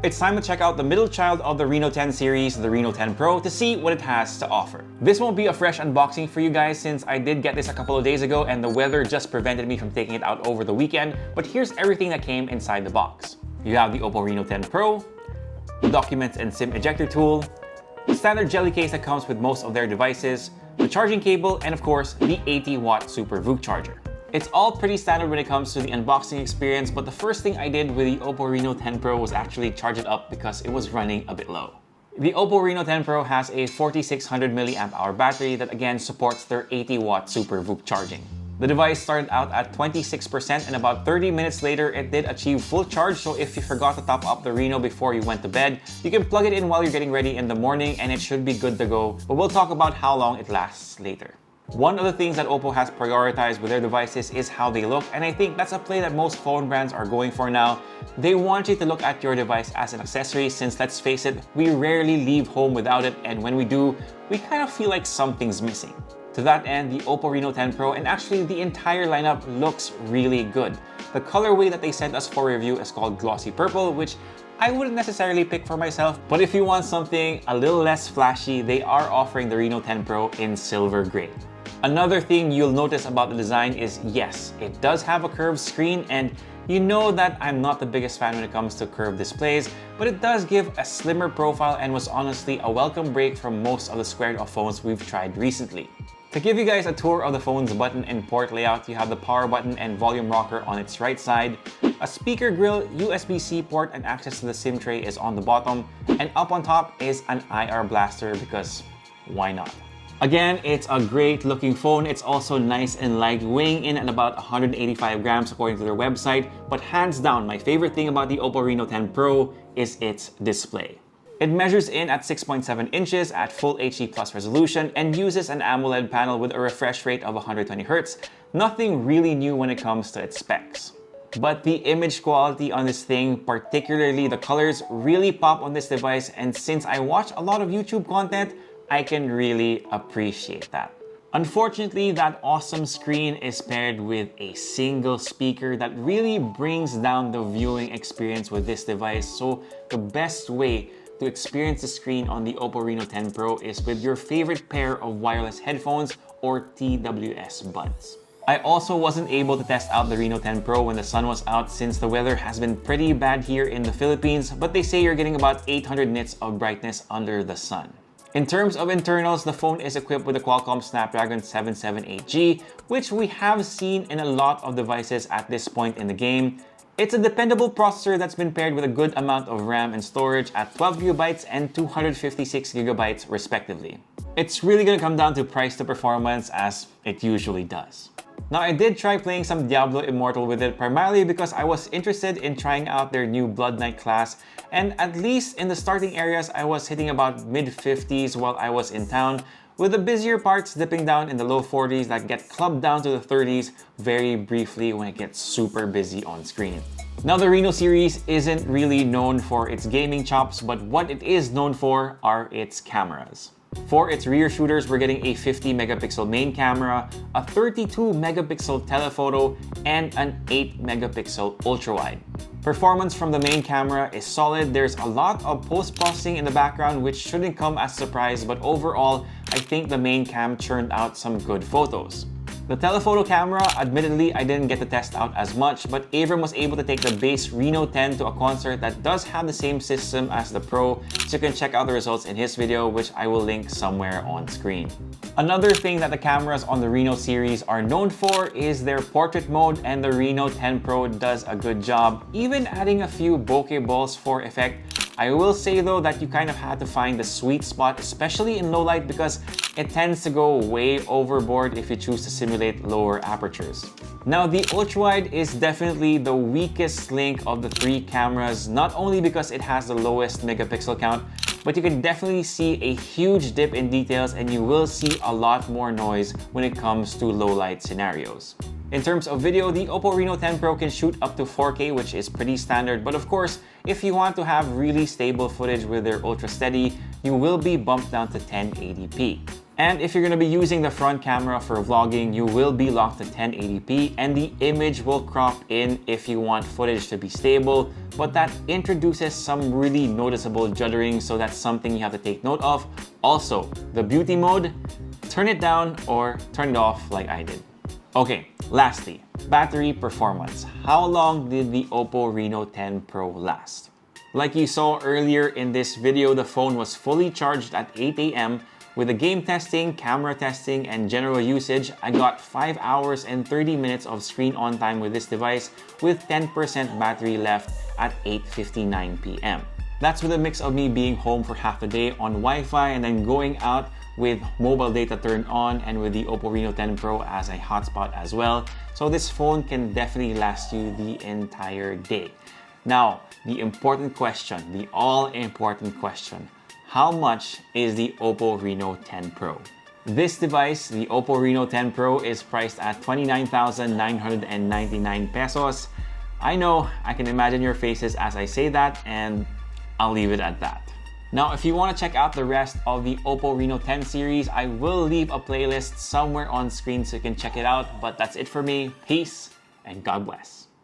It's time to check out the middle child of the Reno 10 series, the Reno 10 Pro, to see what it has to offer. This won't be a fresh unboxing for you guys since I did get this a couple of days ago and the weather just prevented me from taking it out over the weekend, but here's everything that came inside the box. You have the OPPO Reno 10 Pro, the documents and SIM ejector tool, the standard jelly case that comes with most of their devices, the charging cable, and of course, the 80-watt Super VOOC charger. It's all pretty standard when it comes to the unboxing experience, but the first thing I did with the OPPO Reno 10 Pro was actually charge it up because it was running a bit low. The OPPO Reno 10 Pro has a 4600 mAh battery that again supports their 80-watt Super VOOC charging. The device started out at 26% and about 30 minutes later it did achieve full charge, so if you forgot to top up the Reno before you went to bed, you can plug it in while you're getting ready in the morning and it should be good to go, but we'll talk about how long it lasts later. One of the things that OPPO has prioritized with their devices is how they look, and I think that's a play that most phone brands are going for now. They want you to look at your device as an accessory since, let's face it, we rarely leave home without it, and when we do, we kind of feel like something's missing. To that end, the OPPO Reno 10 Pro and actually the entire lineup looks really good. The colorway that they sent us for review is called Glossy Purple, which I wouldn't necessarily pick for myself, but if you want something a little less flashy, they are offering the Reno 10 Pro in silver gray. Another thing you'll notice about the design is, yes, it does have a curved screen, and you know that I'm not the biggest fan when it comes to curved displays, but it does give a slimmer profile and was honestly a welcome break from most of the squared-off phones we've tried recently. To give you guys a tour of the phone's button and port layout, you have the power button and volume rocker on its right side, a speaker grill, USB-C port, and access to the SIM tray is on the bottom, and up on top is an IR blaster because why not? Again, it's a great looking phone. It's also nice and light, weighing in at about 185 grams according to their website, but hands down, my favorite thing about the OPPO Reno 10 Pro is its display. It measures in at 6.7 inches at Full HD Plus resolution and uses an AMOLED panel with a refresh rate of 120 Hz. Nothing really new when it comes to its specs. But the image quality on this thing, particularly the colors, really pop on this device, and since I watch a lot of YouTube content, I can really appreciate that. Unfortunately, that awesome screen is paired with a single speaker that really brings down the viewing experience with this device, so the best way to experience the screen on the OPPO Reno 10 Pro is with your favorite pair of wireless headphones or TWS buds. I also wasn't able to test out the Reno 10 Pro when the sun was out since the weather has been pretty bad here in the Philippines, but they say you're getting about 800 nits of brightness under the sun. In terms of internals, the phone is equipped with the Qualcomm Snapdragon 778G, which we have seen in a lot of devices at this point in the game. It's a dependable processor that's been paired with a good amount of RAM and storage at 12GB and 256GB respectively. It's really gonna come down to price to performance as it usually does. Now, I did try playing some Diablo Immortal with it primarily because I was interested in trying out their new Blood Knight class, and at least in the starting areas I was hitting about mid-50s while I was in town, with the busier parts dipping down in the low 40s that get clubbed down to the 30s very briefly when it gets super busy on screen. Now, the Reno series isn't really known for its gaming chops, but what it is known for are its cameras. For its rear shooters, we're getting a 50 megapixel main camera, a 32 megapixel telephoto, and an 8 megapixel ultra-wide. Performance from the main camera is solid. There's a lot of post-processing in the background which shouldn't come as a surprise, but overall, I think the main cam churned out some good photos. The telephoto camera, admittedly, I didn't get to test out as much, but Avram was able to take the base Reno 10 to a concert that does have the same system as the Pro, so you can check out the results in his video, which I will link somewhere on screen. Another thing that the cameras on the Reno series are known for is their portrait mode, and the Reno 10 Pro does a good job, even adding a few bokeh balls for effect. I will say though that you kind of had to find the sweet spot, especially in low light, because it tends to go way overboard if you choose to simulate lower apertures. Now, the ultra-wide is definitely the weakest link of the three cameras, not only because it has the lowest megapixel count, but you can definitely see a huge dip in details and you will see a lot more noise when it comes to low light scenarios. In terms of video, the OPPO Reno 10 Pro can shoot up to 4K, which is pretty standard, but of course, if you want to have really stable footage with their ultra steady, you will be bumped down to 1080p. And if you're going to be using the front camera for vlogging, you will be locked to 1080p and the image will crop in if you want footage to be stable, but that introduces some really noticeable juddering, so that's something you have to take note of. Also, the beauty mode, turn it down or turn it off like I did. Okay, lastly, battery performance. How long did the OPPO Reno10 Pro last? Like you saw earlier in this video, the phone was fully charged at 8 a.m. With the game testing, camera testing, and general usage, I got 5 hours and 30 minutes of screen on time with this device with 10% battery left at 8:59 p.m. That's with a mix of me being home for half the day on Wi-Fi and then going out with mobile data turned on and with the OPPO Reno10 Pro as a hotspot as well. So this phone can definitely last you the entire day. Now, the important question, the all-important question, how much is the OPPO Reno10 Pro? This device, the OPPO Reno10 Pro, is priced at 29,999 pesos. I know, I can imagine your faces as I say that, and I'll leave it at that. Now, if you want to check out the rest of the OPPO Reno10 series, I will leave a playlist somewhere on screen so you can check it out. But that's it for me. Peace and God bless.